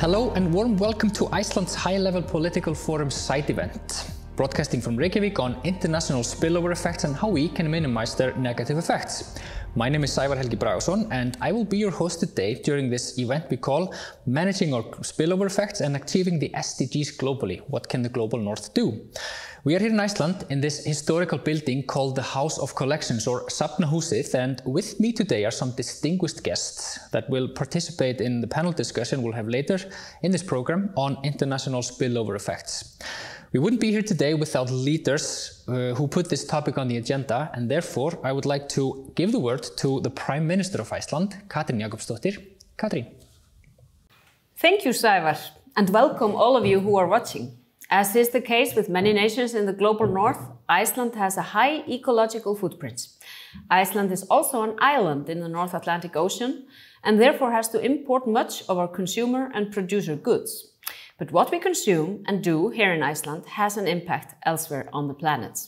Hello and warm welcome to Iceland's high-level political forum side event, broadcasting from Reykjavik on international spillover effects and how we can minimize their negative effects. My name is Sævar Helgi Bragason and I will be your host today during this event we call Managing Our Spillover Effects and Achieving the SDGs Globally. What can the Global North do? We are here in Iceland in this historical building called the House of Collections or Safnahúsið, and with me today are some distinguished guests that will participate in the panel discussion we'll have later in this program on international spillover effects. We wouldn't be here today without leaders who put this topic on the agenda, and therefore I would like to give the word to the Prime Minister of Iceland, Katrín Jakobsdóttir. Katrín. Thank you, Sævar, and welcome all of you who are watching. As is the case with many nations in the global north, Iceland has a high ecological footprint. Iceland is also an island in the North Atlantic Ocean and therefore has to import much of our consumer and producer goods. But what we consume and do here in Iceland has an impact elsewhere on the planet.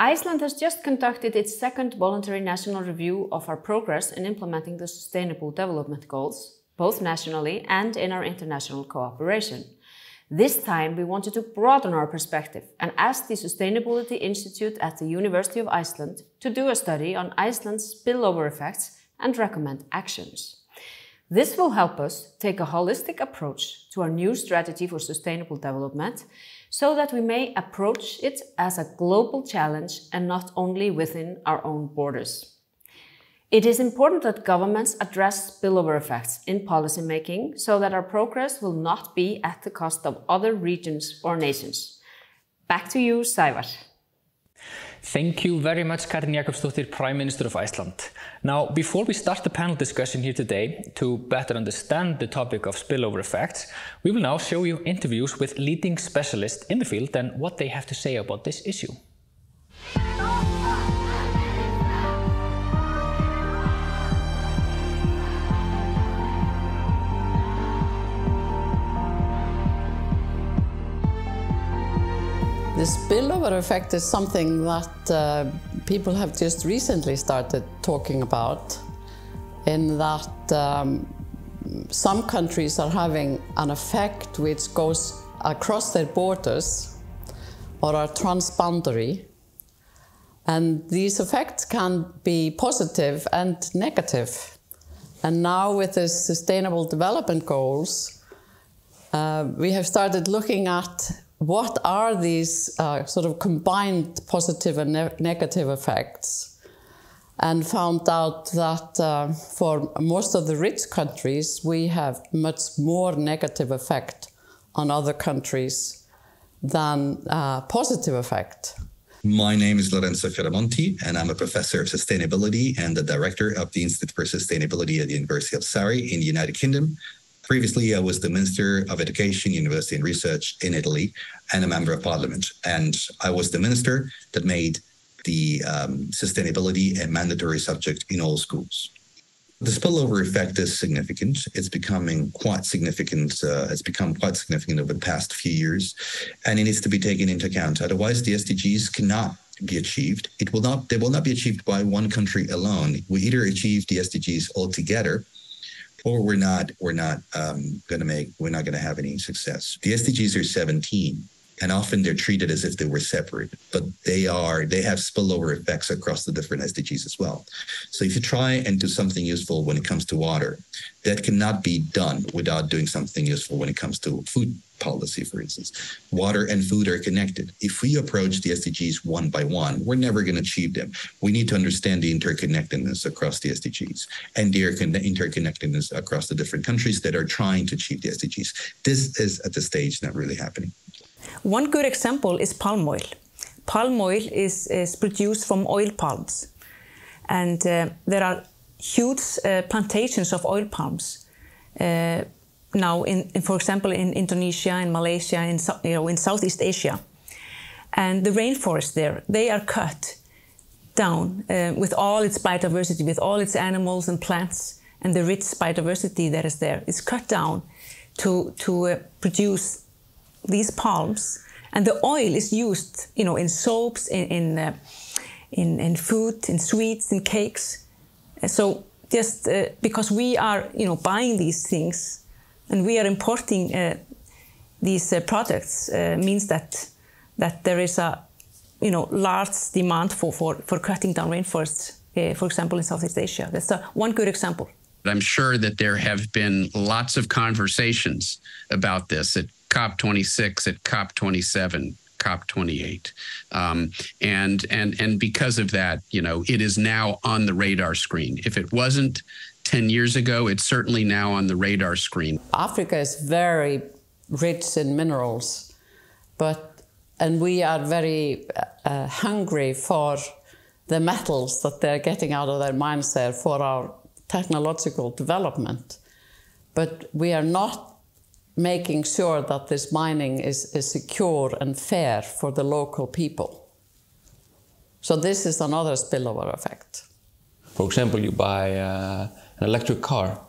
Iceland has just conducted its second voluntary national review of our progress in implementing the Sustainable Development Goals, both nationally and in our international cooperation. This time we wanted to broaden our perspective and asked the Sustainability Institute at the University of Iceland to do a study on Iceland's spillover effects and recommend actions. This will help us take a holistic approach to our new strategy for sustainable development so that we may approach it as a global challenge and not only within our own borders. It is important that governments address spillover effects in policy making so that our progress will not be at the cost of other regions or nations. Back to you, Sævar. Thank you very much, Katrín Jakobsdóttir, Prime Minister of Iceland. Now, before we start the panel discussion here today, to better understand the topic of spillover effects, we will now show you interviews with leading specialists in the field and what they have to say about this issue. The spillover effect is something that people have just recently started talking about, in that some countries are having an effect which goes across their borders or are transboundary, and these effects can be positive and negative. And now with the Sustainable Development Goals, we have started looking at what are these sort of combined positive and negative effects, and found out that for most of the rich countries, we have much more negative effect on other countries than positive effect. My name is Lorenzo Filamenti, and I'm a professor of sustainability and the director of the Institute for Sustainability at the University of Surrey in the United Kingdom. Previously, I was the Minister of Education, University and Research in Italy and a Member of Parliament. And I was the minister that made the sustainability a mandatory subject in all schools. The spillover effect is significant. It's becoming quite significant. It's become quite significant over the past few years, and it needs to be taken into account. Otherwise, the SDGs cannot be achieved. They will not be achieved by one country alone. We either achieve the SDGs altogether, or we're not going to have any success. The SDGs are 17, and often they're treated as if they were separate, but they have spillover effects across the different SDGs as well. So if you try and do something useful when it comes to water, that cannot be done without doing something useful when it comes to food policy, for instance. Water and food are connected. If we approach the SDGs one by one, we're never going to achieve them. We need to understand the interconnectedness across the SDGs and the interconnectedness across the different countries that are trying to achieve the SDGs. This is at this stage not really happening. One good example is palm oil. Palm oil is produced from oil palms, and there are huge plantations of oil palms now, for example, in Indonesia, in Malaysia, in Southeast Asia. And the rainforest there, they are cut down with all its biodiversity, with all its animals and plants, and the rich biodiversity that is there is cut down to produce these palms. And the oil is used, in soaps, in food, in sweets, in cakes. So just because we are, buying these things and we are importing these products means that there is a large demand for cutting down rainforests, for example, in Southeast Asia. That's one good example. I'm sure that there have been lots of conversations about this at COP26, at COP27, COP28. And because of that, it is now on the radar screen. If it wasn't 10 years ago, it's certainly now on the radar screen. Africa is very rich in minerals, and we are very hungry for the metals that they're getting out of their mines there for our technological development. But we are not making sure that this mining is secure and fair for the local people. So this is another spillover effect. For example, you buy an electric car.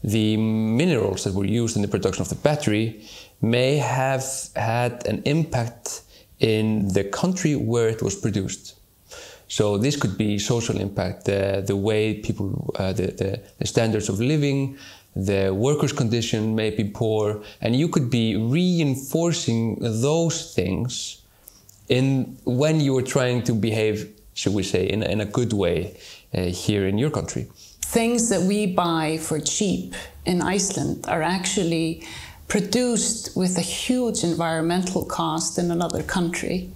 The minerals that were used in the production of the battery may have had an impact in the country where it was produced. So this could be social impact, the way people, the standards of living, the workers' condition may be poor, and you could be reinforcing those things when you are trying to behave, should we say, in a good way here in your country. Things that we buy for cheap in Iceland are actually produced with a huge environmental cost in another country.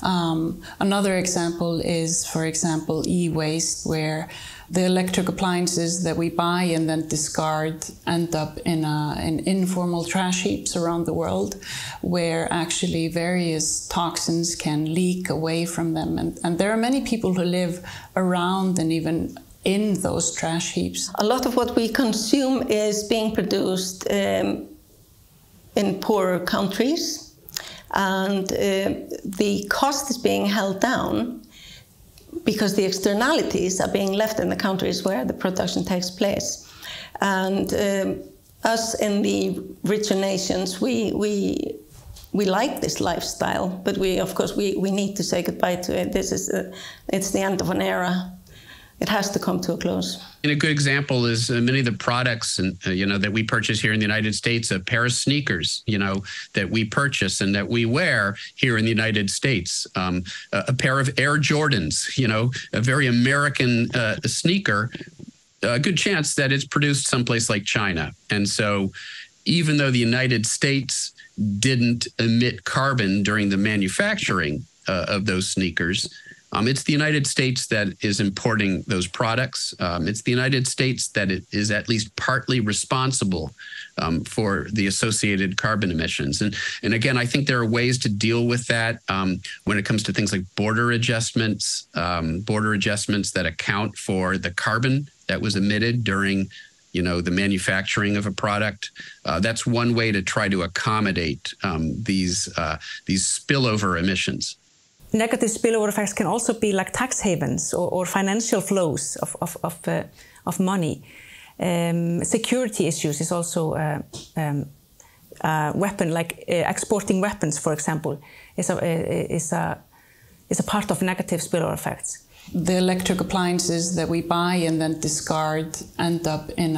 Another example is, for example, e-waste, where the electric appliances that we buy and then discard end up in informal trash heaps around the world, where actually various toxins can leak away from them. And there are many people who live around and even in those trash heaps. A lot of what we consume is being produced in poorer countries, and the cost is being held down because the externalities are being left in the countries where the production takes place. And us in the richer nations, we like this lifestyle, but of course we need to say goodbye to it. It's the end of an era. It has to come to a close. And a good example is many of the products that we purchase here in the United States, a pair of sneakers, that we purchase and that we wear here in the United States, a pair of Air Jordans, a very American sneaker, a good chance that it's produced someplace like China. And so even though the United States didn't emit carbon during the manufacturing of those sneakers, it's the United States that is importing those products. It's the United States that is at least partly responsible for the associated carbon emissions. And again, I think there are ways to deal with that when it comes to things like border adjustments that account for the carbon that was emitted during the manufacturing of a product. That's one way to try to accommodate these spillover emissions. Negative spillover effects can also be like tax havens or financial flows of money. Security issues is also a weapon, like exporting weapons, for example, is a part of negative spillover effects. The electric appliances that we buy and then discard end up in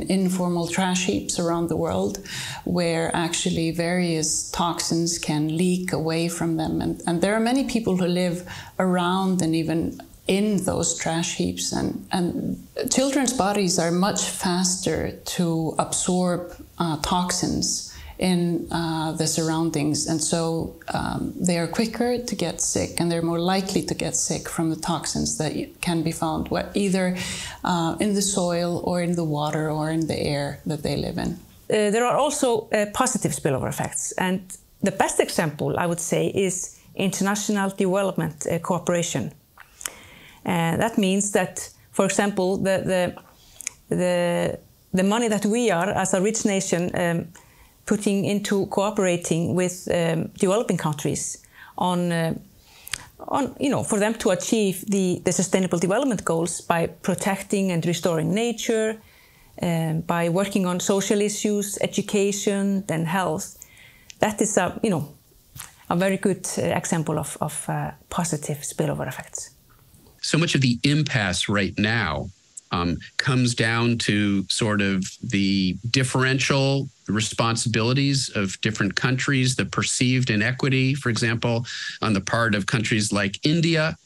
informal trash heaps around the world, where actually various toxins can leak away from them. And there are many people who live around and even in those trash heaps. And children's bodies are much faster to absorb toxins in the surroundings, and so they are quicker to get sick, and they're more likely to get sick from the toxins that can be found either in the soil or in the water or in the air that they live in. There are also positive spillover effects, and the best example, I would say, is international development cooperation. That means that, for example, the money that we are, as a rich nation, putting into cooperating with developing countries on for them to achieve the sustainable development goals by protecting and restoring nature, by working on social issues, education, and health. That is a very good example of positive spillover effects. So much of the impasse right now comes down to sort of the differential responsibilities of different countries, the perceived inequity, for example, on the part of countries like India,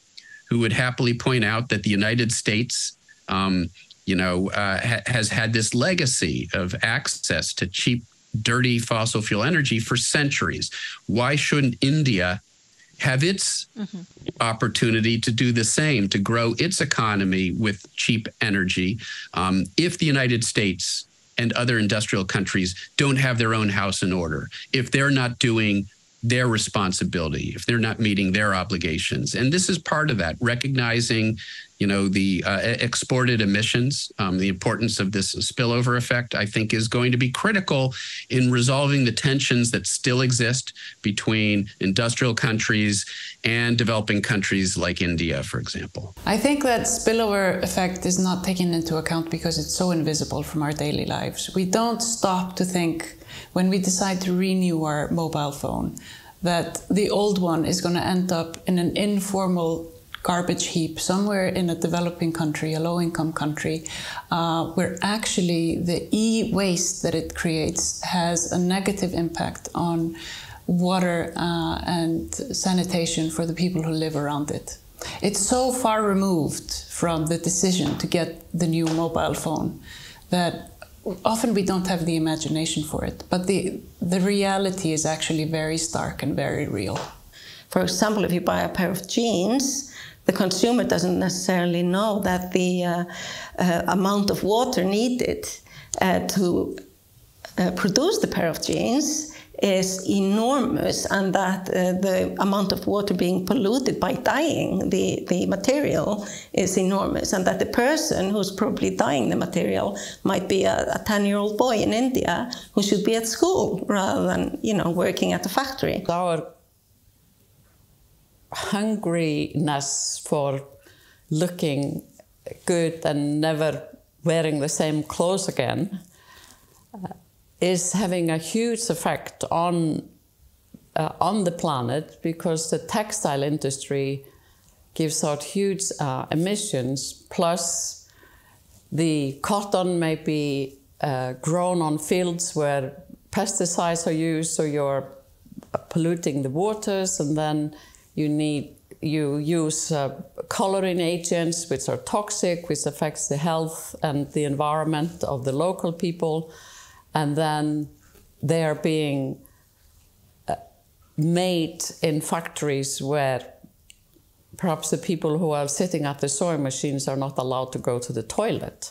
who would happily point out that the United States has had this legacy of access to cheap, dirty fossil fuel energy for centuries. Why shouldn't India have its opportunity to do the same, to grow its economy with cheap energy, if the United States and other industrial countries don't have their own house in order, if they're not doing their responsibility, if they're not meeting their obligations? And this is part of that, recognizing the exported emissions, the importance of this spillover effect, I think, is going to be critical in resolving the tensions that still exist between industrial countries and developing countries like India, for example. I think that spillover effect is not taken into account because it's so invisible from our daily lives. We don't stop to think when we decide to renew our mobile phone that the old one is going to end up in an informal garbage heap somewhere in a developing country, a low-income country, where actually the e-waste that it creates has a negative impact on water and sanitation for the people who live around it. It's so far removed from the decision to get the new mobile phone that often we don't have the imagination for it. But the reality is actually very stark and very real. For example, if you buy a pair of jeans, the consumer doesn't necessarily know that the amount of water needed to produce the pair of jeans is enormous, and that the amount of water being polluted by dyeing the material is enormous, and that the person who's probably dyeing the material might be a 10-year-old boy in India who should be at school rather than, working at a factory. Our hungriness for looking good and never wearing the same clothes again is having a huge effect on the planet, because the textile industry gives out huge emissions, plus the cotton may be grown on fields where pesticides are used, so you're polluting the waters, and then you use coloring agents which are toxic, which affects the health and the environment of the local people, and then they are being made in factories where perhaps the people who are sitting at the sewing machines are not allowed to go to the toilet.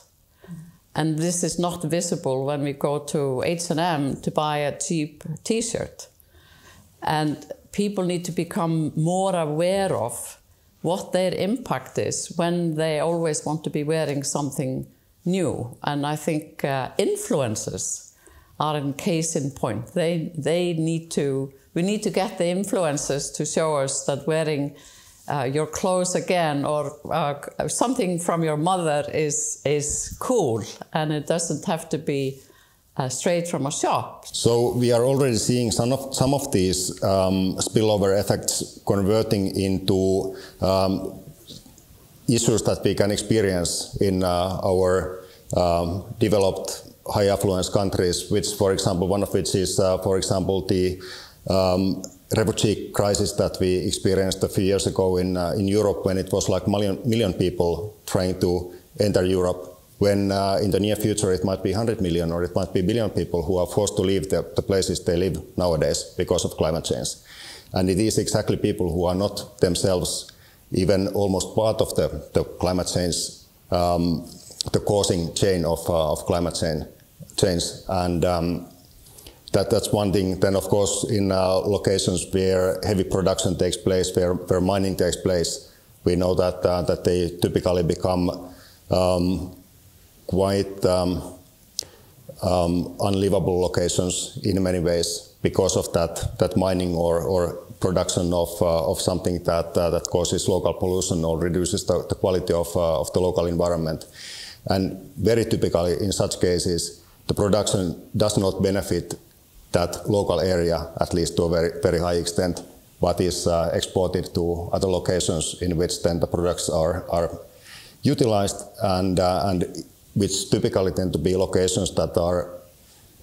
And this is not visible when we go to H&M to buy a cheap t-shirt. And people need to become more aware of what their impact is when they always want to be wearing something new. And I think influencers are a case in point. We need to get the influencers to show us that wearing your clothes again or something from your mother is cool, and it doesn't have to be straight from a shop. So we are already seeing some of these spillover effects converting into issues that we can experience in our developed high affluence countries, which, for example, one of which is, for example, the refugee crisis that we experienced a few years ago in Europe, when it was like million people trying to enter Europe. When in the near future it might be 100 million or it might be a billion people who are forced to leave the places they live nowadays because of climate change. And it is exactly people who are not themselves even almost part of the climate change, the causing chain of climate change. And that's one thing. Then, of course, in locations where heavy production takes place, where mining takes place, we know that they typically become quite unlivable locations in many ways because of that mining or production of something that causes local pollution or reduces the quality of the local environment. And very typically in such cases, the production does not benefit that local area, at least to a very, very high extent, but is exported to other locations in which then the products are utilized, and which typically tend to be locations that are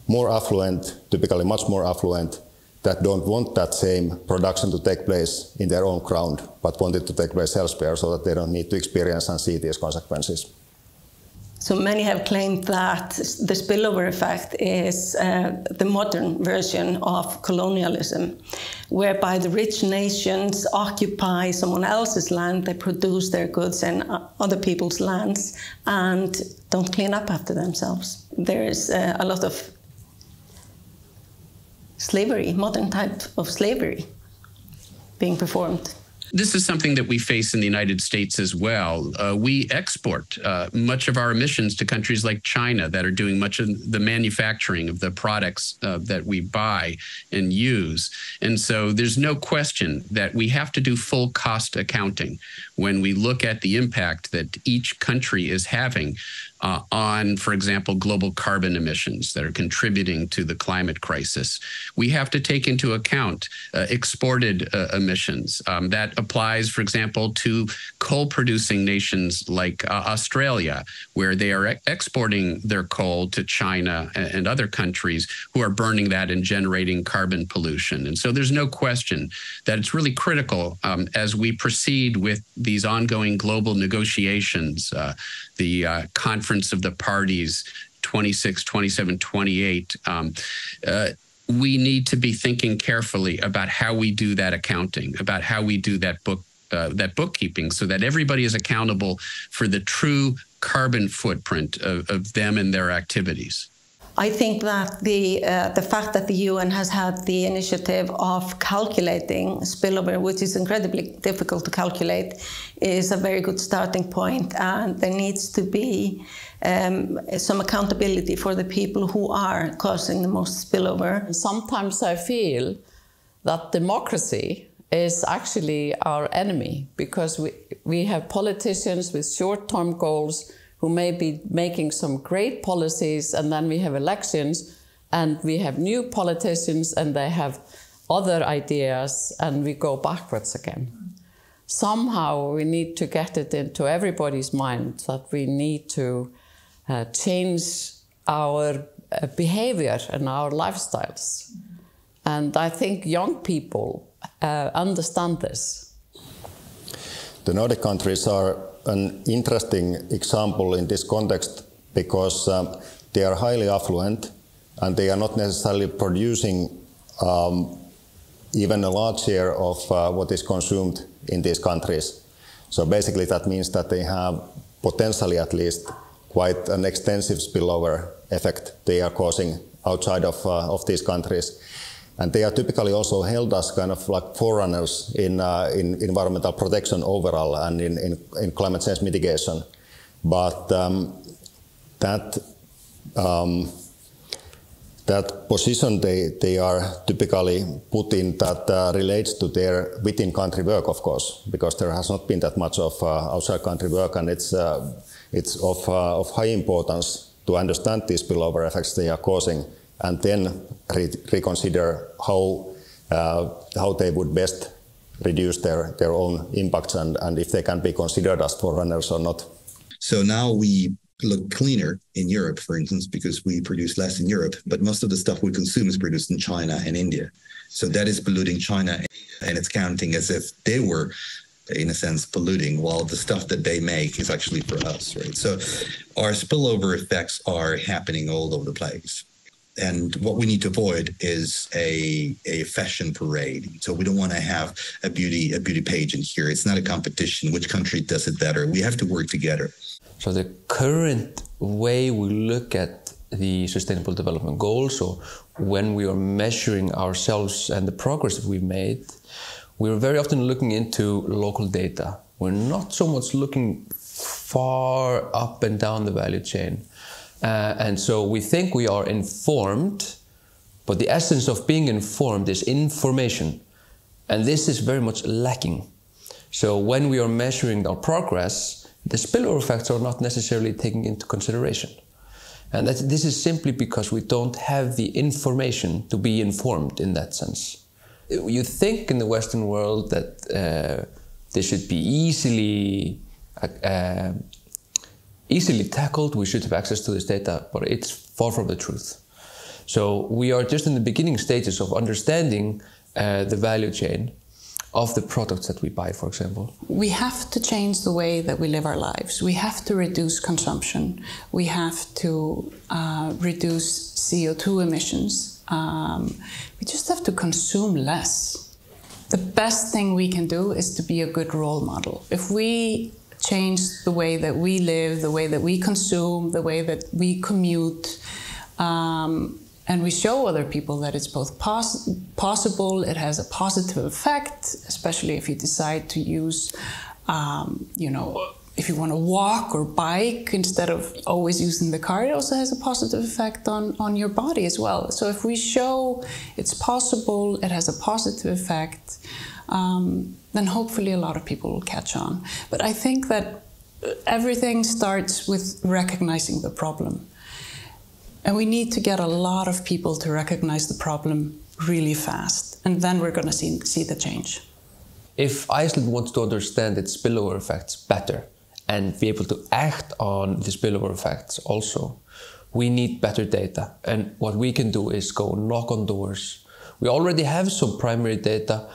more affluent, typically much more affluent, that don't want that same production to take place in their own ground, but want it to take place elsewhere so that they don't need to experience and see these consequences. So many have claimed that the spillover effect is the modern version of colonialism, whereby the rich nations occupy someone else's land, they produce their goods in other people's lands, and don't clean up after themselves. There is a lot of slavery, modern type of slavery being performed. This is something that we face in the United States as well. We export much of our emissions to countries like China that are doing much of the manufacturing of the products that we buy and use. And so there's no question that we have to do full cost accounting when we look at the impact that each country is having on, for example, global carbon emissions that are contributing to the climate crisis. We have to take into account exported emissions. That applies, for example, to coal-producing nations like Australia, where they are exporting their coal to China and other countries who are burning that and generating carbon pollution. And so there's no question that it's really critical as we proceed with these ongoing global negotiations, the Conference of the Parties 26, 27, 28, we need to be thinking carefully about how we do that accounting, about how we do that bookkeeping, so that everybody is accountable for the true carbon footprint of them and their activities. I think that the fact that the UN has had the initiative of calculating spillover, which is incredibly difficult to calculate, is a very good starting point, and there needs to be some accountability for the people who are causing the most spillover. Sometimes I feel that democracy is actually our enemy, because we have politicians with short-term goals who may be making some great policies, and then we have elections and we have new politicians and they have other ideas and we go backwards again. Somehow we need to get it into everybody's mind that we need to change our behavior and our lifestyles. And I think young people understand this. The Nordic countries are an interesting example in this context because they are highly affluent and they are not necessarily producing even a large share of what is consumed in these countries. So basically that means that they have potentially at least quite an extensive spillover effect they are causing outside of these countries. And they are typically also held as kind of like forerunners in environmental protection overall and in climate change mitigation. But that position they are typically put in that relates to their within-country work, of course, because there has not been that much of outside-country work, and it's of high importance to understand these spillover effects they are causing, and then reconsider how they would best reduce their own impacts and if they can be considered as forerunners or not. So now we look cleaner in Europe, for instance, because we produce less in Europe, but most of the stuff we consume is produced in China and India. So that is polluting China, and it's counting as if they were, in a sense, polluting, while the stuff that they make is actually for us, right? So our spillover effects are happening all over the place. And what we need to avoid is a fashion parade. So we don't want to have a beauty pageant here. It's not a competition. Which country does it better? We have to work together. So the current way we look at the Sustainable Development Goals, or when we are measuring ourselves and the progress that we've made, we're very often looking into local data. We're not so much looking far up and down the value chain. And so we think we are informed, but the essence of being informed is information. And this is very much lacking. So when we are measuring our progress, the spillover effects are not necessarily taken into consideration. And this is simply because we don't have the information to be informed in that sense. You think in the Western world that this should be easily easily tackled. We should have access to this data, but it's far from the truth. So we are just in the beginning stages of understanding the value chain of the products that we buy, for example. We have to change the way that we live our lives. We have to reduce consumption. We have to reduce CO2 emissions. We just have to consume less. The best thing we can do is to be a good role model. If we change the way that we live, the way that we consume, the way that we commute, and we show other people that it's both possible, it has a positive effect, especially if you decide to use, if you want to walk or bike instead of always using the car, it also has a positive effect on your body as well. So if we show it's possible, it has a positive effect, then hopefully a lot of people will catch on. But I think that everything starts with recognizing the problem. And we need to get a lot of people to recognize the problem really fast. And then we're going to see the change. If Iceland wants to understand its spillover effects better and be able to act on the spillover effects also, we need better data. And what we can do is go knock on doors. We already have some primary data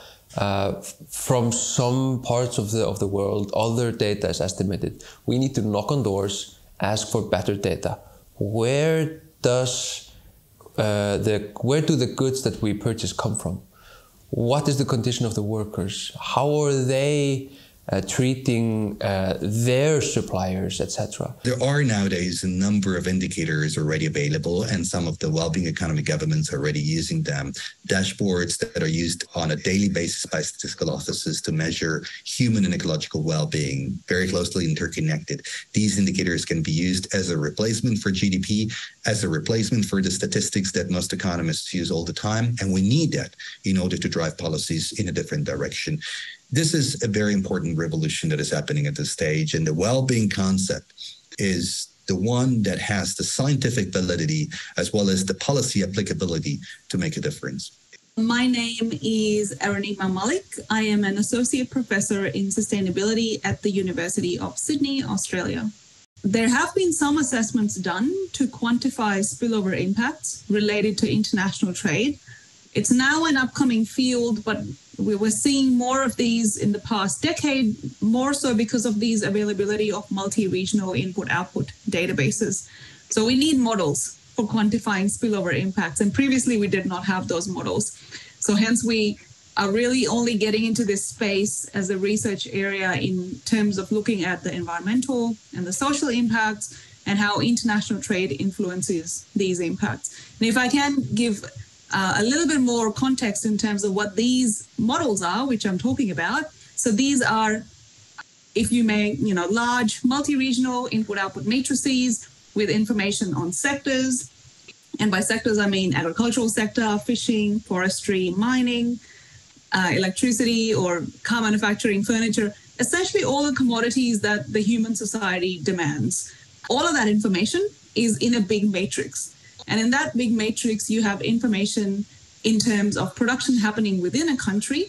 from some parts of the world. Other data is estimated. We need to knock on doors, ask for better data. Where do the goods that we purchase come from? What is the condition of the workers? How are they treating their suppliers, etc.? There are nowadays a number of indicators already available, and some of the well-being economy governments are already using them. Dashboards that are used on a daily basis by statistical offices to measure human and ecological well-being, very closely interconnected. These indicators can be used as a replacement for GDP, as a replacement for the statistics that most economists use all the time, and we need that in order to drive policies in a different direction. This is a very important revolution that is happening at this stage, and the well-being concept is the one that has the scientific validity as well as the policy applicability to make a difference. My name is Aranima Malik. I am an associate professor in sustainability at the University of Sydney, Australia. There have been some assessments done to quantify spillover impacts related to international trade. It's now an upcoming field, but we were seeing more of these in the past decade, more so because of these availability of multi-regional input-output databases. So we need models for quantifying spillover impacts, and previously we did not have those models. So hence we are really only getting into this space as a research area in terms of looking at the environmental and the social impacts and how international trade influences these impacts. And if I can give a little bit more context in terms of what these models are, which I'm talking about. So these are, if you may, large multi-regional input-output matrices with information on sectors. And by sectors, I mean agricultural sector, fishing, forestry, mining, electricity or car manufacturing, furniture, essentially all the commodities that the human society demands. All of that information is in a big matrix. And in that big matrix, you have information in terms of production happening within a country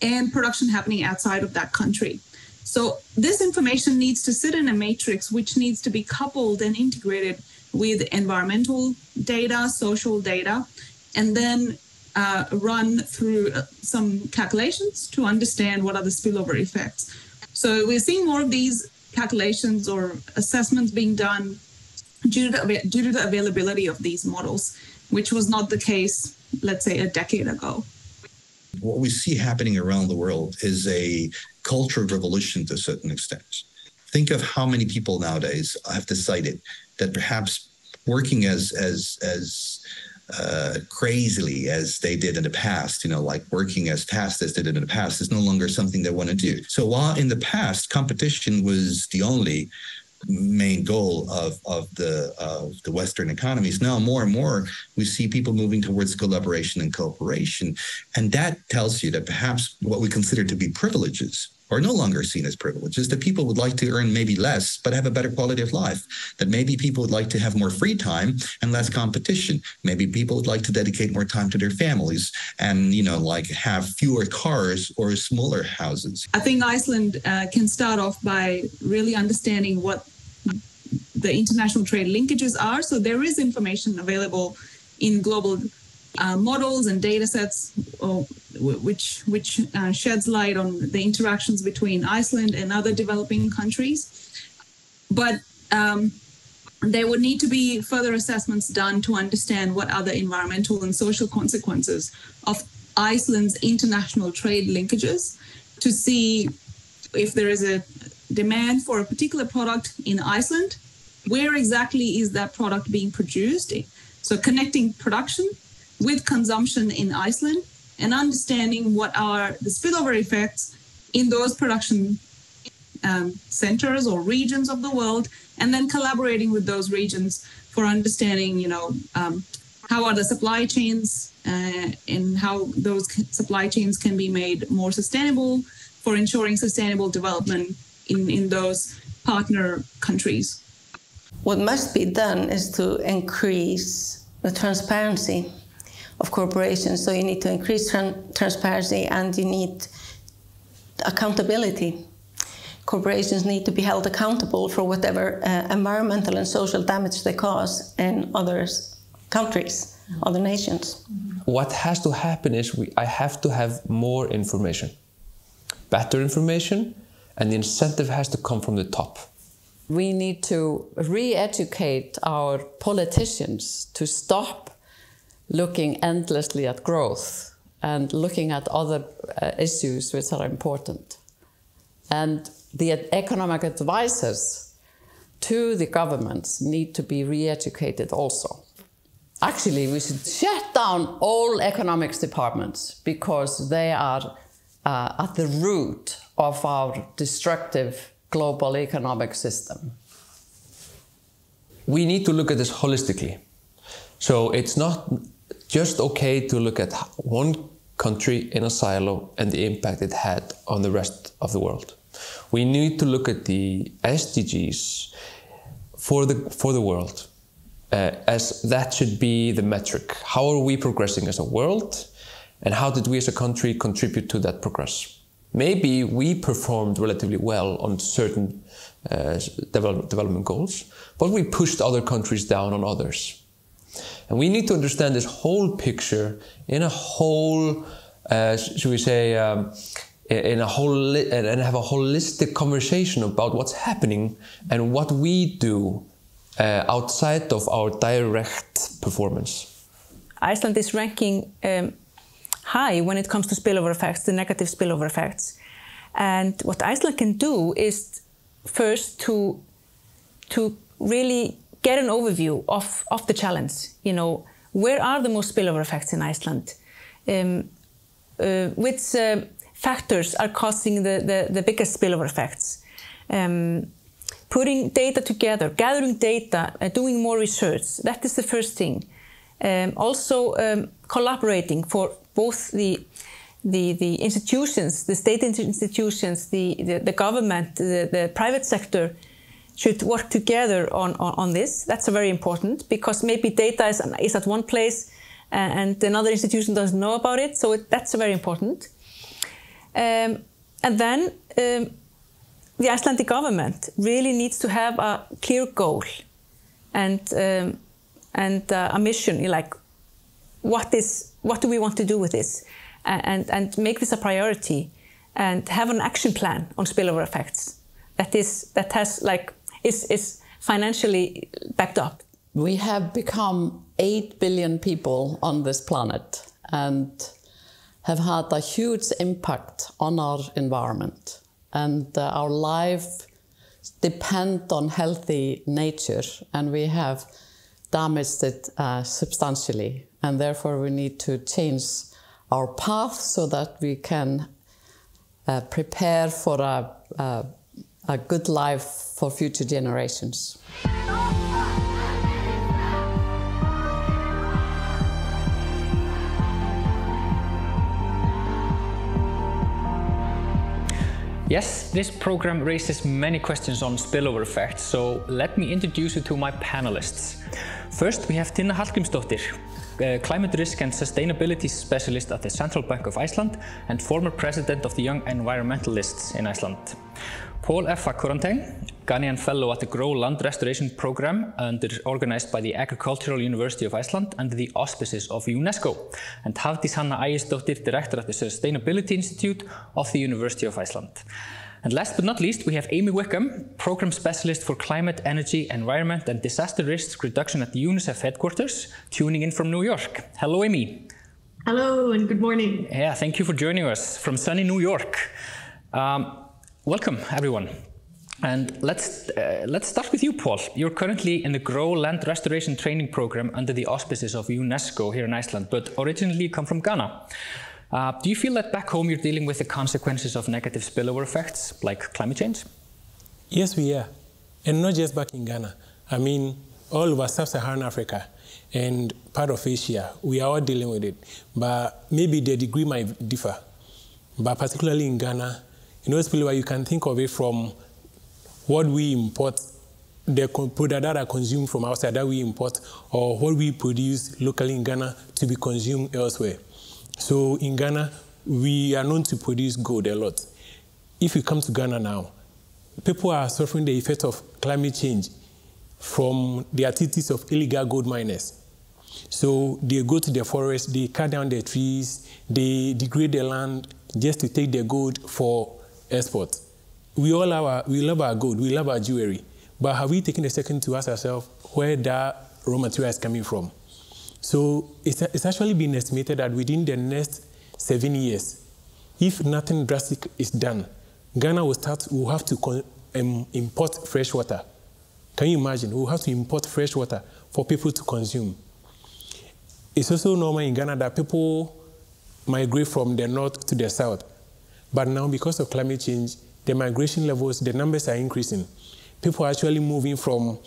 and production happening outside of that country. So this information needs to sit in a matrix, which needs to be coupled and integrated with environmental data, social data, and then run through some calculations to understand what are the spillover effects. So we're seeing more of these calculations or assessments being done due to the availability of these models, which was not the case, let's say, a decade ago. What we see happening around the world is a cultural revolution to a certain extent. Think of how many people nowadays have decided that perhaps working as crazily as they did in the past, like working as fast as they did in the past, is no longer something they want to do. So while in the past, competition was the only main goal of the Western economies, now more and more we see people moving towards collaboration and cooperation. And that tells you that perhaps what we consider to be privileges are no longer seen as privileges, that people would like to earn maybe less, but have a better quality of life, that maybe people would like to have more free time and less competition. Maybe people would like to dedicate more time to their families and, have fewer cars or smaller houses. I think Iceland can start off by really understanding what the international trade linkages are. So there is information available in global models and data sets which sheds light on the interactions between Iceland and other developing countries. But there would need to be further assessments done to understand what are the environmental and social consequences of Iceland's international trade linkages, to see if there is a demand for a particular product in Iceland, where exactly is that product being produced? So connecting production with consumption in Iceland and understanding what are the spillover effects in those production centers or regions of the world, and then collaborating with those regions for understanding, how are the supply chains and how those supply chains can be made more sustainable for ensuring sustainable development in those partner countries. What must be done is to increase the transparency of corporations. So you need to increase transparency, and you need accountability. Corporations need to be held accountable for whatever environmental and social damage they cause in other countries, other nations. What has to happen is I have to have more information, better information, and the incentive has to come from the top. We need to re-educate our politicians to stop looking endlessly at growth and looking at other issues which are important. And the economic advisors to the governments need to be re-educated also. Actually, we should shut down all economics departments, because they are at the root of our destructive global economic system. We need to look at this holistically. So it's not just okay to look at one country in a silo and the impact it had on the rest of the world. We need to look at the SDGs for the world, as that should be the metric. How are we progressing as a world, and how did we as a country contribute to that progress? Maybe we performed relatively well on certain development goals, but we pushed other countries down on others. And we need to understand this whole picture in a whole, should we say, and have a holistic conversation about what's happening and what we do outside of our direct performance. Iceland is ranking high when it comes to spillover effects, the negative spillover effects. And what Iceland can do is first to really get an overview of the challenge. Where are the most spillover effects in Iceland? Which factors are causing the biggest spillover effects? Putting data together, gathering data, doing more research, that is the first thing. Also collaborating for both the institutions, the state institutions, the government, the private sector should work together on this. That's very important, because maybe data is at one place and another institution doesn't know about it, so that's very important. And then the Icelandic government really needs to have a clear goal and a mission, like what do we want to do with this, and make this a priority, and have an action plan on spillover effects is financially backed up. We have become 8 billion people on this planet and have had a huge impact on our environment, and our life depends on healthy nature, and we have damaged it substantially, and therefore we need to change our path so that we can prepare for a good life for future generations. Yes, this program raises many questions on spillover effects, so let me introduce you to my panelists. First, we have Tinna Hallgrímsdóttir, Climate Risk and Sustainability Specialist at the Central Bank of Iceland and former President of the Young Environmentalists in Iceland. Paul F. Kuranteng, Ghanaian Fellow at the Grow Land Restoration Program, organized by the Agricultural University of Iceland under the auspices of UNESCO, and Hafdís Hanna Ægisdóttir, Director at the Sustainability Institute of the University of Iceland. And last but not least, we have Amy Wickham, Program Specialist for Climate, Energy, Environment and Disaster Risk Reduction at the UNICEF headquarters, tuning in from New York. Hello, Amy. Hello and good morning. Yeah, thank you for joining us from sunny New York. Welcome, everyone. And let's start with you, Paul. You're currently in the Grow Land Restoration Training Program under the auspices of UNESCO here in Iceland, but originally you come from Ghana. Do you feel that back home you're dealing with the consequences of negative spillover effects, like climate change? Yes, we are. And not just back in Ghana. I mean, all over Sub-Saharan Africa and part of Asia, we are all dealing with it. But maybe the degree might differ. But particularly in Ghana, spillover, you can think of it from what we import, the product that are consumed from outside that we import, or what we produce locally in Ghana to be consumed elsewhere. So in Ghana, we are known to produce gold a lot. If you come to Ghana now, people are suffering the effect of climate change from the activities of illegal gold miners. So they go to the forest, they cut down the trees, they degrade the land just to take the gold for export. We love our gold, we love our jewelry, but have we taken a second to ask ourselves where that raw material is coming from? So it's actually been estimated that within the next 7 years, if nothing drastic is done, Ghana will have to import fresh water. Can you imagine? We'll have to import fresh water for people to consume. It's also normal in Ghana that people migrate from the north to the south. But now, because of climate change, the migration levels, the numbers are increasing. People are actually moving from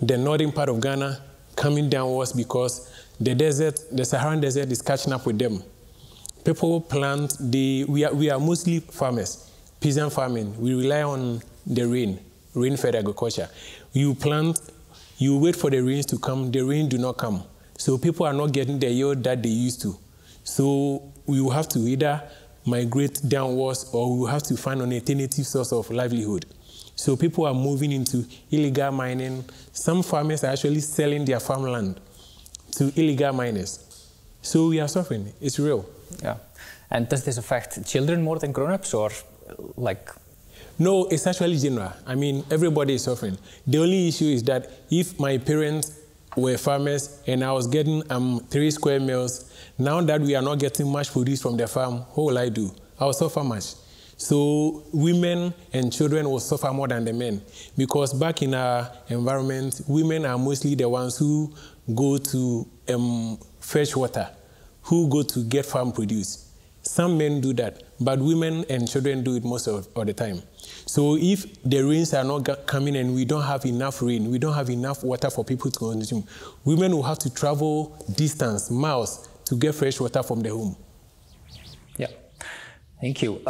the northern part of Ghana, coming downwards because the Saharan desert is catching up with them. People plant, we are mostly farmers, peasant farming. We rely on the rain-fed agriculture. You plant, you wait for the rains to come, the rain do not come. So people are not getting the yield that they used to. So we will have to either migrate downwards or we will have to find an alternative source of livelihood. So people are moving into illegal mining. Some farmers are actually selling their farmland to illegal miners. So we are suffering. It's real. Yeah. And does this affect children more than grown-ups, or like? No, it's actually general. I mean, everybody is suffering. The only issue is that if my parents were farmers and I was getting 3 square meals, now that we are not getting much produce from the farm, what will I do? I will suffer much. So women and children will suffer more than the men, because back in our environment, women are mostly the ones who go to fetch water, who go to get farm produce. Some men do that, but women and children do it most of the time. So if the rains are not coming and we don't have enough rain, we don't have enough water for people to consume, women will have to travel distance, miles, to get fresh water from the home. Yeah. Thank you.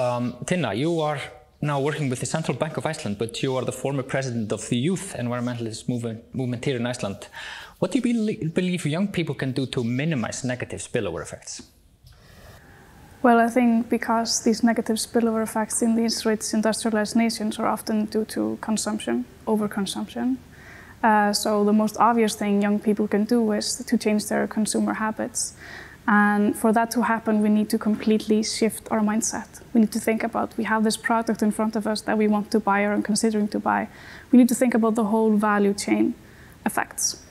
Tinna, you are now working with the Central Bank of Iceland, but you are the former president of the Youth Environmentalist movement here in Iceland. What do you believe young people can do to minimize negative spillover effects? Well, I think because these negative spillover effects in these rich industrialized nations are often due to consumption, overconsumption. So the most obvious thing young people can do is to change their consumer habits. And for that to happen, we need to completely shift our mindset. We need to think about, we have this product in front of us that we want to buy or are considering to buy. We need to think about the whole value chain effects.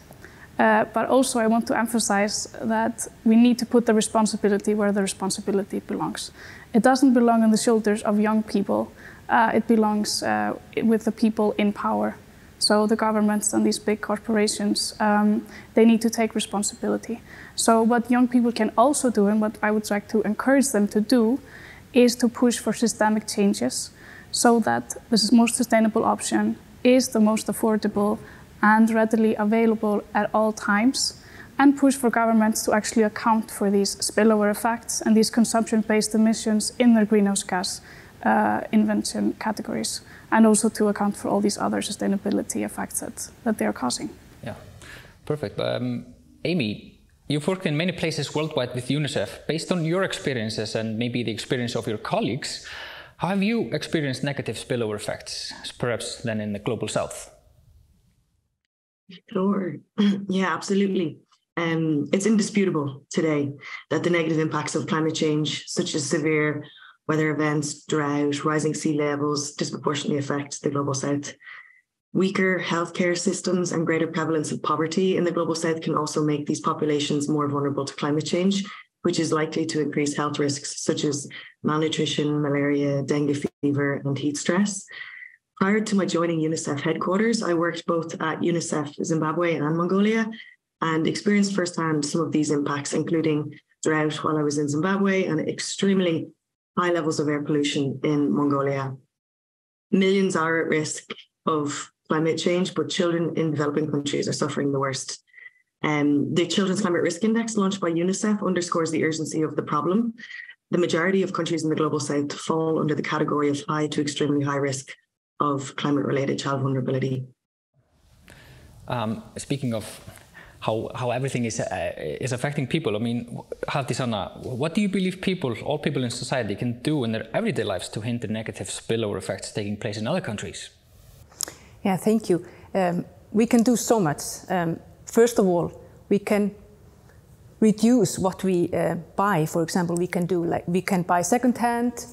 But also I want to emphasize that we need to put the responsibility where the responsibility belongs. It doesn't belong on the shoulders of young people. It belongs with the people in power. So the governments and these big corporations, they need to take responsibility. So what young people can also do, and what I would like to encourage them to do, is to push for systemic changes so that the most sustainable option is the most affordable and readily available at all times, and push for governments to actually account for these spillover effects and these consumption-based emissions in their greenhouse gas invention categories, and also to account for all these other sustainability effects that they are causing. Yeah, perfect. Amy, you've worked in many places worldwide with UNICEF. Based on your experiences and maybe the experience of your colleagues, How have you experienced negative spillover effects, perhaps then in the global south? Sure. Yeah, absolutely. It's indisputable today that the negative impacts of climate change, such as severe weather events, drought, rising sea levels, disproportionately affect the global south. Weaker healthcare systems and greater prevalence of poverty in the global south can also make these populations more vulnerable to climate change, which is likely to increase health risks such as malnutrition, malaria, dengue fever, and heat stress. Prior to my joining UNICEF headquarters, I worked both at UNICEF Zimbabwe and Mongolia and experienced firsthand some of these impacts, including drought while I was in Zimbabwe and extremely high levels of air pollution in Mongolia. Millions are at risk of climate change, but children in developing countries are suffering the worst. The Children's Climate Risk Index launched by UNICEF underscores the urgency of the problem. The majority of countries in the global south fall under the category of high to extremely high risk of climate-related child vulnerability. Speaking of how everything is affecting people, I mean, Hafdís, Hanna, what do you believe all people in society can do in their everyday lives to hinder negative spillover effects taking place in other countries? Yeah, thank you. We can do so much. First of all, we can reduce what we buy. For example, we can buy secondhand.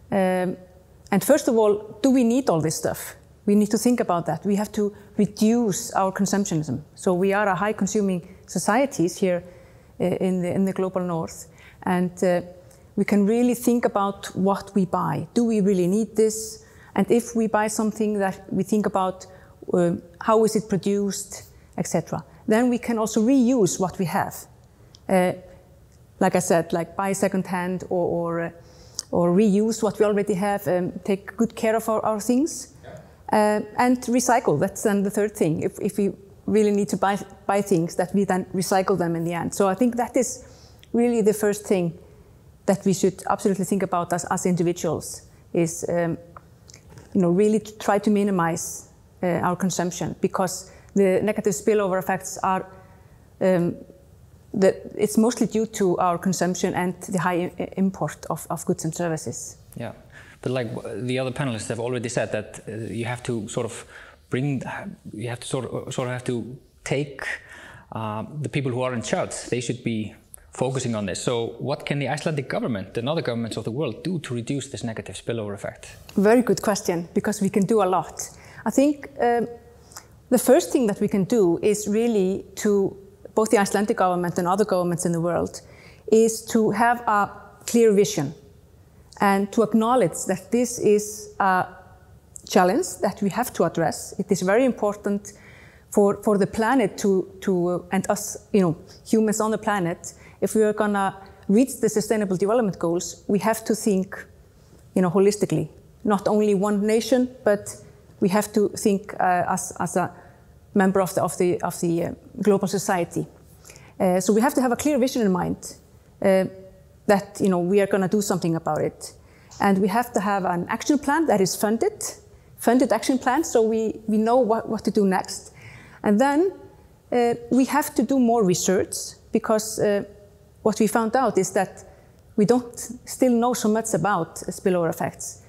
And first of all, do we need all this stuff? We need to think about that. We have to reduce our consumptionism. So we are a high-consuming societies here in the global north, and we can really think about what we buy. Do we really need this? And if we buy something, that we think about how is it produced, etc. Then we can also reuse what we have. Like I said, like buy secondhand or reuse what we already have, take good care of our things, and recycle. That's then the third thing. If we really need to buy things, that we then recycle them in the end. So I think that is really the first thing that we should absolutely think about as individuals, is really to try to minimize our consumption, because the negative spillover effects are it's mostly due to our consumption and the high import of goods and services. Yeah, but like the other panelists have already said, that you have to sort of take the people who are in charge. They should be focusing on this. So what can the Icelandic government and other governments of the world do to reduce this negative spillover effect? Very good question, because we can do a lot. I think the first thing that we can do is really to, both the Icelandic government and other governments in the world, is to have a clear vision and to acknowledge that this is a challenge that we have to address. It is very important for the planet and us, humans on the planet. If we are gonna reach the Sustainable Development Goals, we have to think, holistically. Not only one nation, but we have to think as a member of the global society. So we have to have a clear vision in mind that we are going to do something about it, and we have to have an action plan that is funded action plan, so we know what to do next. And then we have to do more research, because what we found out is that we don't still know so much about spillover effects.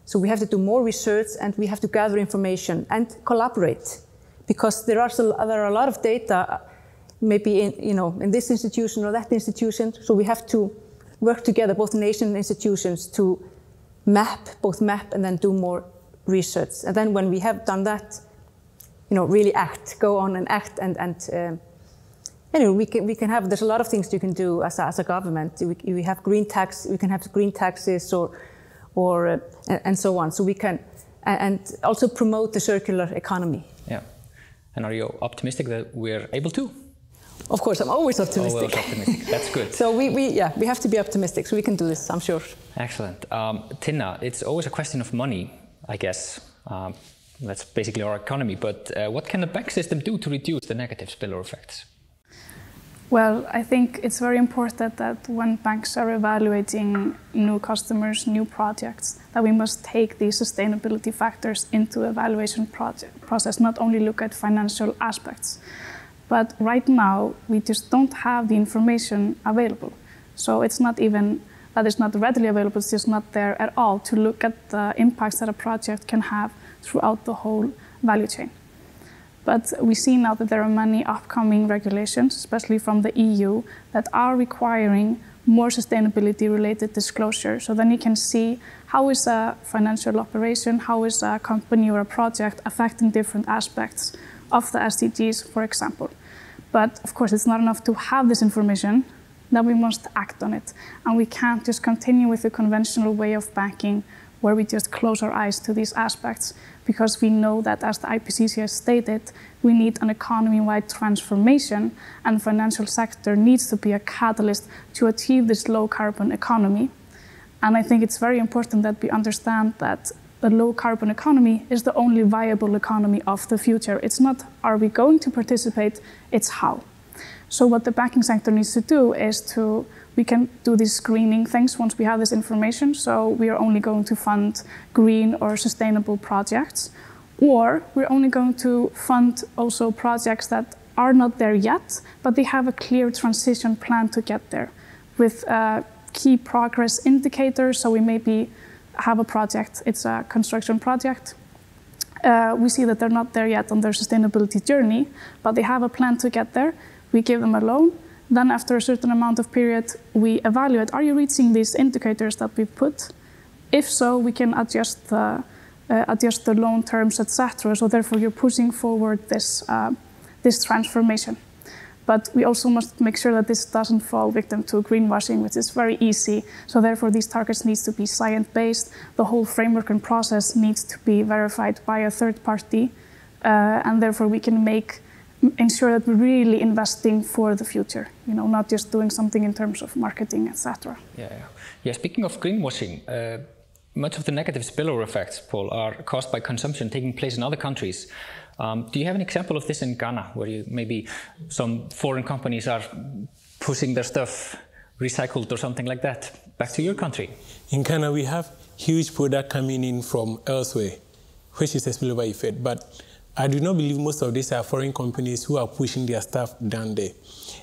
So we have to do more research, and we have to gather information and collaborate, because there are a lot of data, maybe in this institution or that institution. So we have to work together, both nation and institutions, to map and then do more research. And then when we have done that, really go on and act, and we can have. There's a lot of things you can do as a government. We have green tax. We can have green taxes or and so on. So we can and also promote the circular economy. Yeah. And are you optimistic that we're able to? Of course, I'm always optimistic. Always optimistic. That's good. So we have to be optimistic, so we can do this, I'm sure. Excellent. Tinna, it's always a question of money, I guess. That's basically our economy. But what can the bank system do to reduce the negative spillover effects? Well, I think it's very important that when banks are evaluating new customers, new projects, that we must take these sustainability factors into the evaluation process, not only look at financial aspects. But right now, we just don't have the information available. So it's not even that is not readily available, it's just not there at all to look at the impacts that a project can have throughout the whole value chain. But we see now that there are many upcoming regulations, especially from the EU, that are requiring more sustainability-related disclosure. So then you can see how is a financial operation, how is a company or a project affecting different aspects of the SDGs, for example. But of course, it's not enough to have this information, then we must act on it. And we can't just continue with the conventional way of banking where we just close our eyes to these aspects, because we know that, as the IPCC has stated, we need an economy-wide transformation, and the financial sector needs to be a catalyst to achieve this low-carbon economy. And I think it's very important that we understand that the low-carbon economy is the only viable economy of the future. It's not, are we going to participate, it's how. So what the banking sector needs to do is we can do these screening things once we have this information. So we are only going to fund green or sustainable projects, or we're only going to fund also projects that are not there yet, but they have a clear transition plan to get there with key progress indicators. So we maybe have a project, it's a construction project. We see that they're not there yet on their sustainability journey, but they have a plan to get there. We give them a loan. Then after a certain amount of period, we evaluate, are you reaching these indicators that we've put? If so, we can adjust the loan terms, etc. So therefore, you're pushing forward this transformation. But we also must make sure that this doesn't fall victim to greenwashing, which is very easy. So therefore, these targets need to be science-based. The whole framework and process needs to be verified by a third party. And therefore, we can ensure that we're really investing for the future, not just doing something in terms of marketing, etc. Yeah. Speaking of greenwashing, much of the negative spillover effects, Paul, are caused by consumption taking place in other countries. Do you have an example of this in Ghana, where maybe some foreign companies are pushing their stuff recycled or something like that back to your country? In Ghana, we have huge product coming in from elsewhere, which is a spillover effect. But I do not believe most of these are foreign companies who are pushing their stuff down there.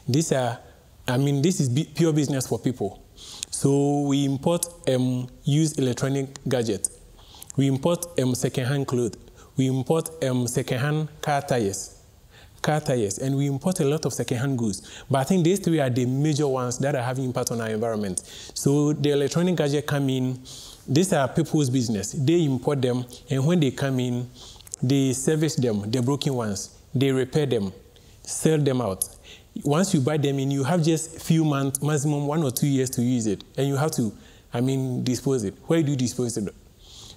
This is pure business for people. So we import used electronic gadgets. We import second-hand clothes. We import second-hand car tires, and we import a lot of second-hand goods. But I think these three are the major ones that are having impact on our environment. So the electronic gadgets come in. These are people's business. They import them, and when they come in, they service them, the broken ones. They repair them, sell them out. Once you buy them in, you have just a few months, maximum 1 or 2 years to use it. And you have to, dispose it. Where do you dispose it?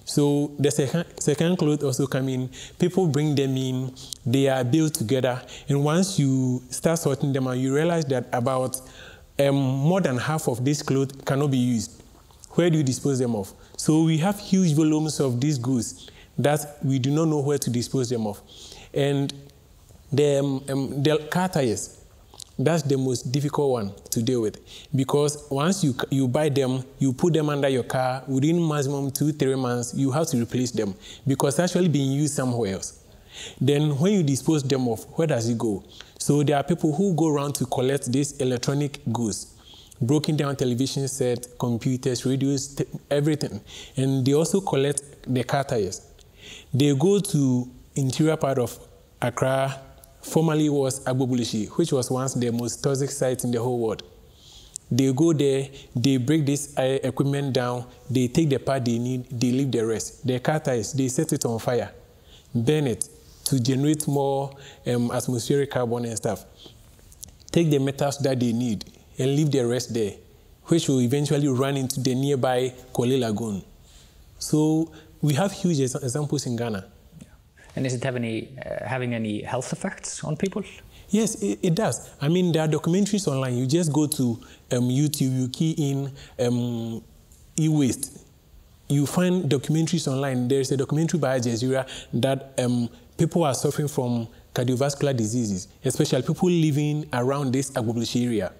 So the second clothes also come in. People bring them in. They are built together. And once you start sorting them out, you realize that about more than half of these clothes cannot be used. Where do you dispose them of? So we have huge volumes of these goods that we do not know where to dispose them of. And the car tires, that's the most difficult one to deal with, because once you buy them, you put them under your car, within maximum 2-3 months, you have to replace them because it's actually being used somewhere else. Then when you dispose them off, where does it go? So there are people who go around to collect these electronic goods, broken down television sets, computers, radios, everything. And they also collect the car tires. They go to interior part of Accra, formerly was Agbobulushi, which was once the most toxic site in the whole world. They go there, they break this equipment down, they take the part they need, they leave the rest. The car tires, they set it on fire, burn it to generate more atmospheric carbon and stuff. Take the metals that they need and leave the rest there, which will eventually run into the nearby Kole Lagoon. So we have huge examples in Ghana. And is it having any health effects on people? Yes, it does. I mean, there are documentaries online. You just go to YouTube, you key in e-waste. You find documentaries online. There's a documentary by Al Jazeera that people are suffering from cardiovascular diseases, especially people living around this Agbobulushi area.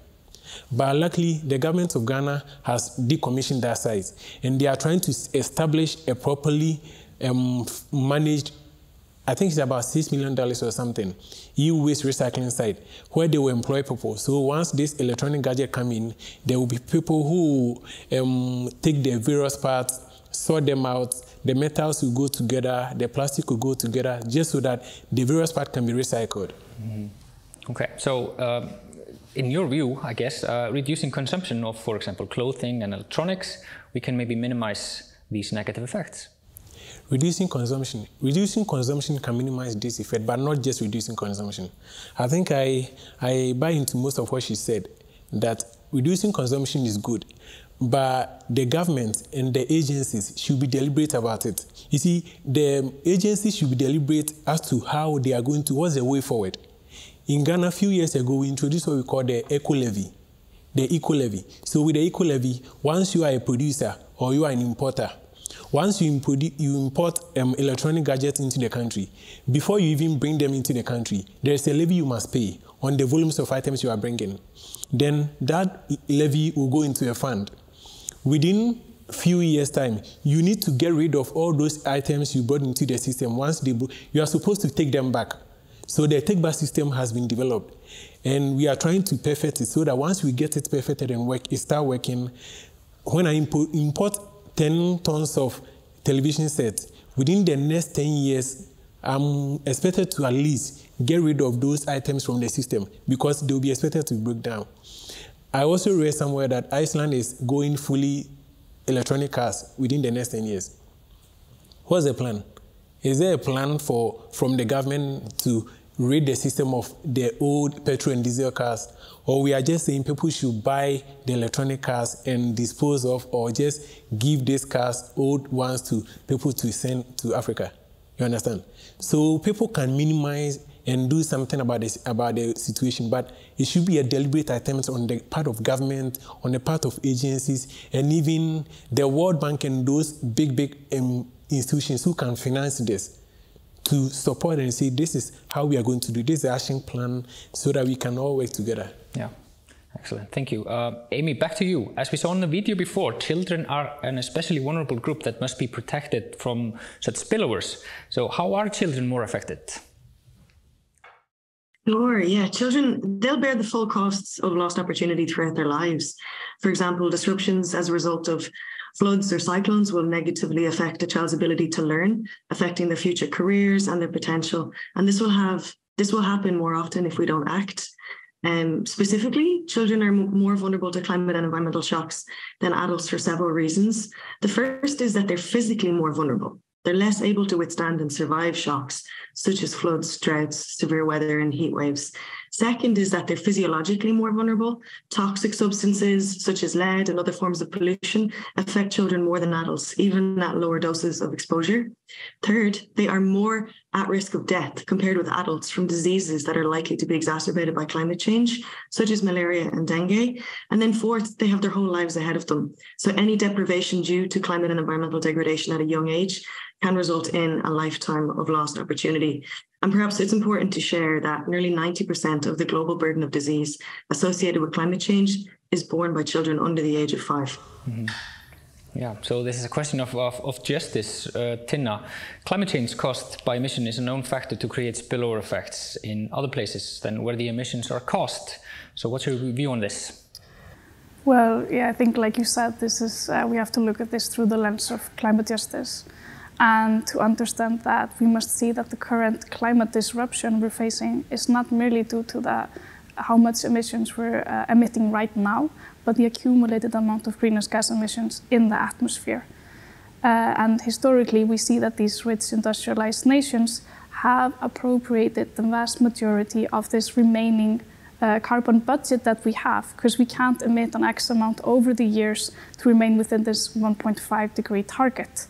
But luckily, the government of Ghana has decommissioned that site, and they are trying to establish a properly managed I think it's about $6 million or something, e-waste recycling site, where they will employ people. So once this electronic gadget come in, there will be people who take the various parts, sort them out, the metals will go together, the plastic will go together, just so that the various parts can be recycled. Mm-hmm. Okay, so in your view, I guess, reducing consumption of, for example, clothing and electronics, we can maybe minimize these negative effects. Reducing consumption can minimize this effect, but not just reducing consumption. I think I buy into most of what she said, that reducing consumption is good, but the government and the agencies should be deliberate about it. You see, the agencies should be deliberate as to how they are going to, what's the way forward. In Ghana, a few years ago, we introduced what we call the eco-levy. The eco-levy. So with the eco-levy, once you are a producer or you are an importer, once you import electronic gadgets into the country, before you even bring them into the country, there is a levy you must pay on the volumes of items you are bringing. Then that levy will go into a fund. Within a few years' time, you need to get rid of all those items you brought into the system. Once you are supposed to take them back. So the take-back system has been developed, and we are trying to perfect it so that once we get it perfected and it start working, when I import 10 tons of television sets, within the next 10 years, I'm expected to at least get rid of those items from the system because they will be expected to break down. I also read somewhere that Iceland is going fully electronic cars within the next 10 years. What's the plan? Is there a plan from the government to rid the system of the old petrol and diesel cars? Or we are just saying people should buy the electronic cars and dispose of, or just give these cars, old ones, to people to send to Africa? You understand? So people can minimize and do something about the situation, but it should be a deliberate attempt on the part of government, on the part of agencies, and even the World Bank and those big institutions who can finance this, to support and say, this is how we are going to do this action plan so that we can all work together. Yeah, excellent. Thank you. Amy, back to you. As we saw in the video before, children are an especially vulnerable group that must be protected from such spillovers. So how are children more affected? Sure, yeah. Children, they'll bear the full costs of lost opportunity throughout their lives. For example, disruptions as a result of floods or cyclones will negatively affect a child's ability to learn, affecting their future careers and their potential. And this will happen more often if we don't act. Specifically, children are more vulnerable to climate and environmental shocks than adults for several reasons. The first is that they're physically more vulnerable. They're less able to withstand and survive shocks, such as floods, droughts, severe weather, and heat waves. Second is that they're physiologically more vulnerable. Toxic substances, such as lead and other forms of pollution, affect children more than adults, even at lower doses of exposure. Third, they are more at risk of death compared with adults from diseases that are likely to be exacerbated by climate change, such as malaria and dengue. And then fourth, they have their whole lives ahead of them. So any deprivation due to climate and environmental degradation at a young age can result in a lifetime of lost opportunity. And perhaps it's important to share that nearly 90% of the global burden of disease associated with climate change is borne by children under the age of 5. Mm-hmm. Yeah, so this is a question of justice. Tinna, climate change caused by emission is a known factor to create spillover effects in other places than where the emissions are caused. So what's your view on this? Well, yeah, I think like you said, this is we have to look at this through the lens of climate justice. And to understand that, we must see that the current climate disruption we're facing is not merely due to how much emissions we're emitting right now, but the accumulated amount of greenhouse gas emissions in the atmosphere. And historically, we see that these rich industrialized nations have appropriated the vast majority of this remaining carbon budget that we have, because we can't emit an X amount over the years to remain within this 1.5 degree target.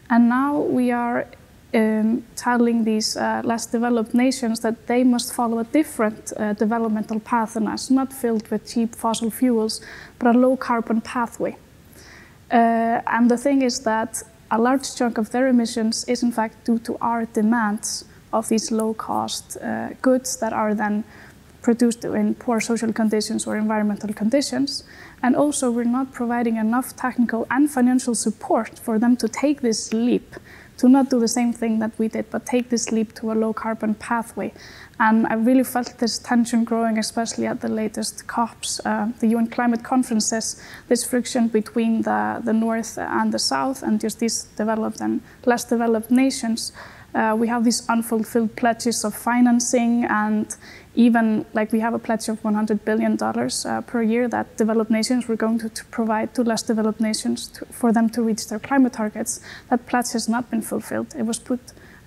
And now we are telling these less developed nations that they must follow a different developmental path than us, not filled with cheap fossil fuels, but a low carbon pathway. And the thing is that a large chunk of their emissions is in fact due to our demands of these low cost goods that are then produced in poor social conditions or environmental conditions. And also we're not providing enough technical and financial support for them to take this leap to not do the same thing that we did, but take this leap to a low carbon pathway. And I really felt this tension growing, especially at the latest COPs, the UN climate conferences, this friction between the North and the South, and just these developed and less developed nations. We have these unfulfilled pledges of financing, and even like we have a pledge of $100 billion per year that developed nations were going to provide to less developed nations for them to reach their climate targets. That pledge has not been fulfilled.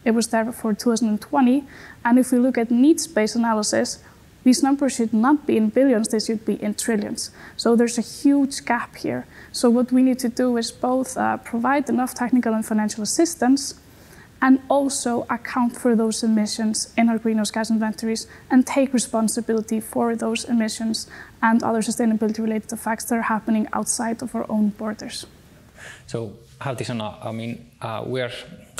It was there for 2020, and if we look at needs-based analysis, these numbers should not be in billions, they should be in trillions. So there's a huge gap here. So what we need to do is both provide enough technical and financial assistance, and also account for those emissions in our greenhouse gas inventories and take responsibility for those emissions and other sustainability-related effects that are happening outside of our own borders. So, Hafdís, I mean, we are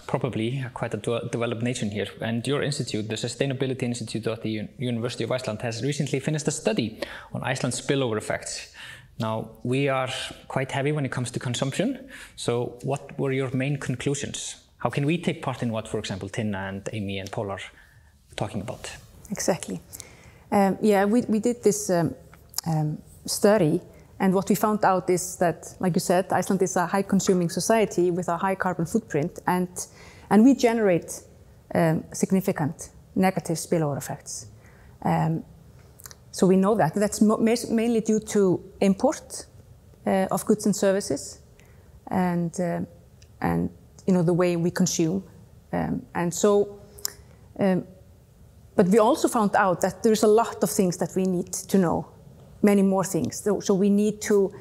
probably quite a developed nation here, and your institute, the Sustainability Institute at the University of Iceland, has recently finished a study on Iceland's spillover effects. Now, we are quite heavy when it comes to consumption, so what were your main conclusions? How can we take part in what, for example, Tinna and Amy and Paul are talking about? Exactly. Yeah, we did this study, and what we found out is that, like you said, Iceland is a high-consuming society with a high carbon footprint, and we generate significant negative spillover effects. So we know that. That's mainly due to import of goods and services, and the way we consume, but we also found out that there's a lot of things that we need to know, many more things. So we need to,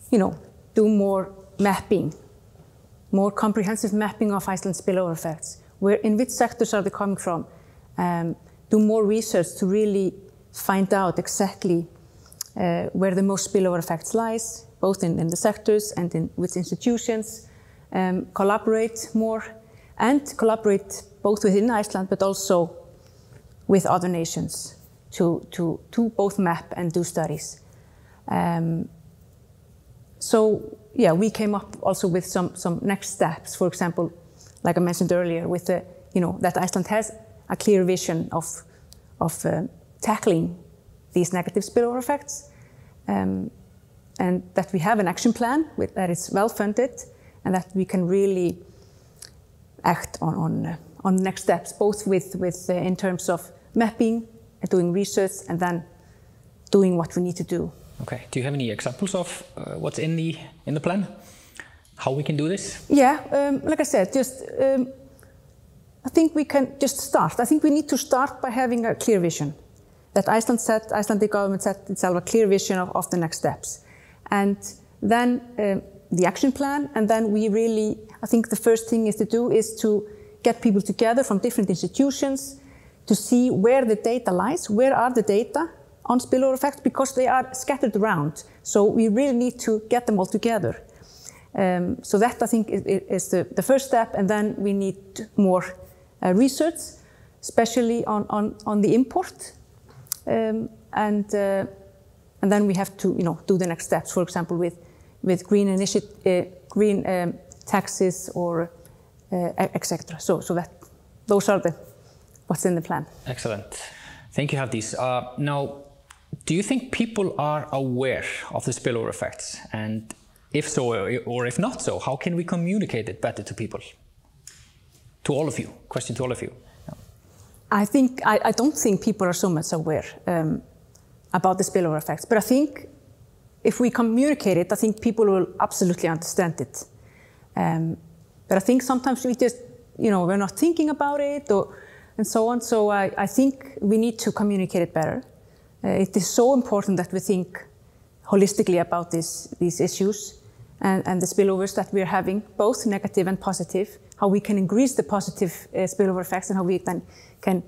do more mapping, more comprehensive mapping of Iceland's spillover effects. In which sectors are they coming from? Do more research to really find out exactly where the most spillover effects lies, both in the sectors and with institutions. Collaborate more, and collaborate both within Iceland but also with other nations to both map and do studies. So yeah, we came up also with some next steps. For example, like I mentioned earlier, with that Iceland has a clear vision of tackling these negative spillover effects, and that we have an action plan that is well funded, and that we can really act on next steps, both in terms of mapping, doing research, and then doing what we need to do. Okay. Do you have any examples of what's in the plan? How we can do this? Yeah. Like I said, I think we can just start. I think we need to start by having a clear vision. That Icelandic government set itself a clear vision of the next steps, and then the action plan, and then I think the first thing is to get people together from different institutions to see where the data lies, where are the data on spillover effects, because they are scattered around. So we really need to get them all together. So that I think is the first step, and then we need more research, especially on the import, and then we have to do the next steps. For example, with green taxes or etc. So that those are what's in the plan. Excellent. Thank you, Hafdís. Now, do you think people are aware of the spillover effects? And if so, or if not so, how can we communicate it better to people? To all of you. Question to all of you. I don't think people are so much aware about the spillover effects, but I think if we communicate it, I think people will absolutely understand it. But I think sometimes we just, we're not thinking about it, and so on. So I think we need to communicate it better. It is so important that we think holistically about these issues and the spillovers that we're having, both negative and positive, how we can increase the positive spillover effects and how we then can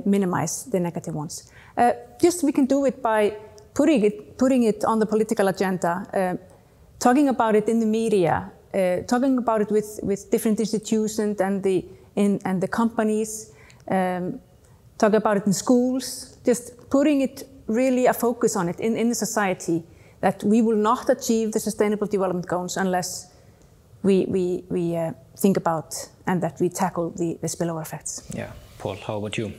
minimize the negative ones. We can do it by putting it on the political agenda, talking about it in the media, talking about it with different institutions and the companies, talking about it in schools, just putting it really a focus on it in the society, that we will not achieve the Sustainable Development Goals unless we think about and that we tackle the spillover effects. Yeah, Paul, how about you?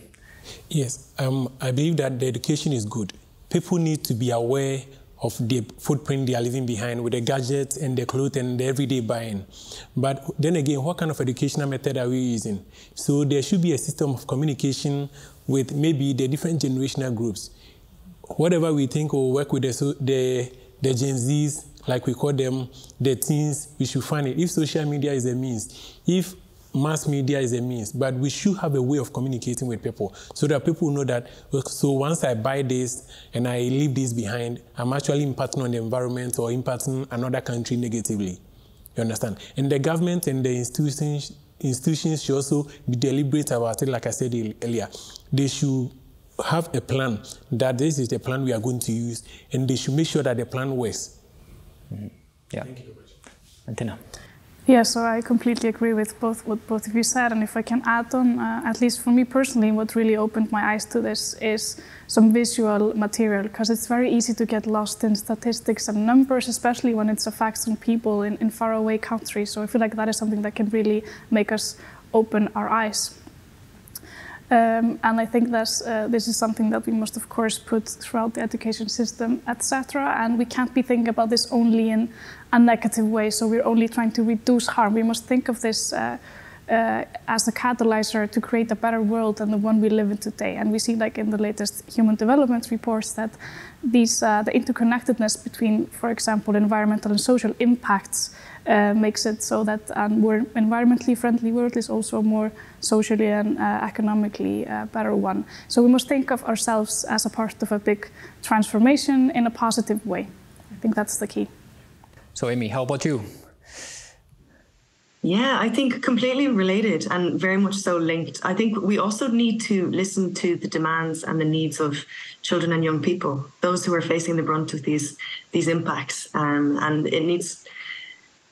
Yes, I believe that the education is good. People need to be aware of the footprint they are leaving behind with the gadgets and the clothes and the everyday buying. But then again, what kind of educational method are we using? So there should be a system of communication with maybe the different generational groups. Whatever we think will work with the Gen Zs, like we call them, the teens, we should find it. If social media is a means, if mass media is a means, but we should have a way of communicating with people so that people know that, so once I buy this and I leave this behind, I'm actually impacting on the environment or impacting another country negatively. You understand? And the government and the institutions should also be deliberate about it, like I said earlier. They should have a plan, that this is the plan we are going to use, and they should make sure that the plan works. Mm-hmm. Yeah. Thank you very much. Antina. Yeah, so I completely agree with what both of you said, and if I can add on, at least for me personally, what really opened my eyes to this is some visual material, because it's very easy to get lost in statistics and numbers, especially when it's effects on people in faraway countries. So I feel like that is something that can really make us open our eyes. And I think this is something that we must, of course, put throughout the education system, etc. And we can't be thinking about this only in a negative way, so we're only trying to reduce harm. We must think of this as a catalyzer to create a better world than the one we live in today. And we see, like in the latest human development reports, that the interconnectedness between, for example, environmental and social impacts makes it so that a more environmentally friendly world is also a more socially and economically better one. So we must think of ourselves as a part of a big transformation in a positive way. I think that's the key. So Amy, how about you? Yeah, I think completely related and very much so linked. I think we also need to listen to the demands and the needs of children and young people, those who are facing the brunt of these impacts. And it needs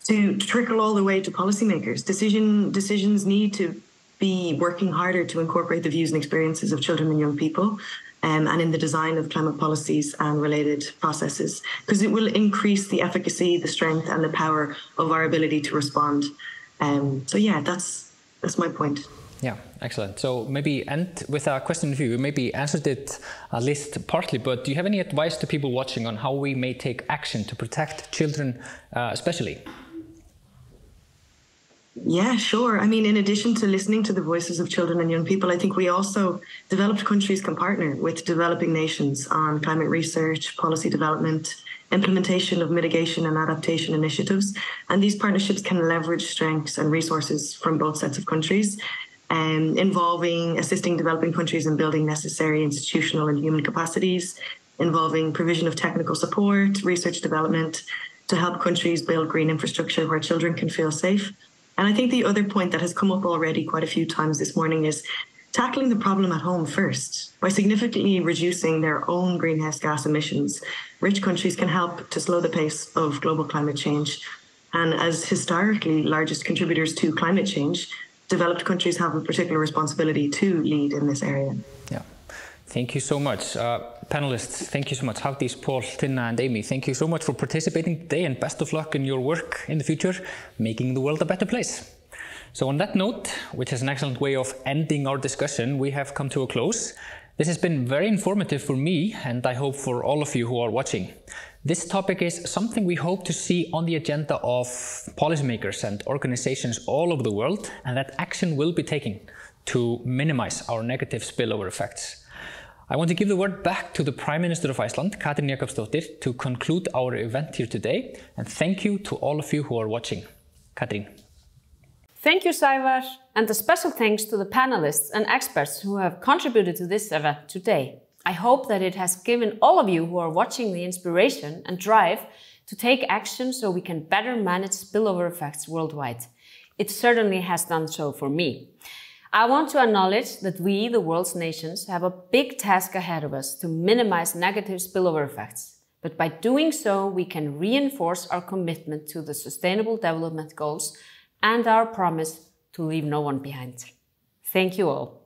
to trickle all the way to policymakers. Decisions need to be working harder to incorporate the views and experiences of children and young people, and in the design of climate policies and related processes, because it will increase the efficacy, the strength, and the power of our ability to respond. So yeah, that's my point. Yeah, excellent. So maybe end with a question for you. You maybe answered it at least partly, but do you have any advice to people watching on how we may take action to protect children, especially? Yeah, sure. I mean, in addition to listening to the voices of children and young people, I think we also, developed countries can partner with developing nations on climate research, policy development, implementation of mitigation and adaptation initiatives. And these partnerships can leverage strengths and resources from both sets of countries, involving assisting developing countries in building necessary institutional and human capacities, involving provision of technical support, research development to help countries build green infrastructure where children can feel safe. And I think the other point that has come up already quite a few times this morning is tackling the problem at home first. By significantly reducing their own greenhouse gas emissions, rich countries can help to slow the pace of global climate change. And as historically largest contributors to climate change, developed countries have a particular responsibility to lead in this area. Yeah. Thank you so much. Panelists, thank you so much. Hafdís, Paul, Tinna and Amy, thank you so much for participating today, and best of luck in your work in the future, making the world a better place. So on that note, which is an excellent way of ending our discussion, we have come to a close. This has been very informative for me, and I hope for all of you who are watching. This topic is something we hope to see on the agenda of policymakers and organizations all over the world, and that action will be taken to minimize our negative spillover effects. I want to give the word back to the Prime Minister of Iceland, Katrín Jakobsdóttir, to conclude our event here today. And thank you to all of you who are watching. Katrín. Thank you, Sævar, and a special thanks to the panelists and experts who have contributed to this event today. I hope that it has given all of you who are watching the inspiration and drive to take action so we can better manage spillover effects worldwide. It certainly has done so for me. I want to acknowledge that we, the world's nations, have a big task ahead of us to minimize negative spillover effects. But by doing so, we can reinforce our commitment to the Sustainable Development Goals and our promise to leave no one behind. Thank you all.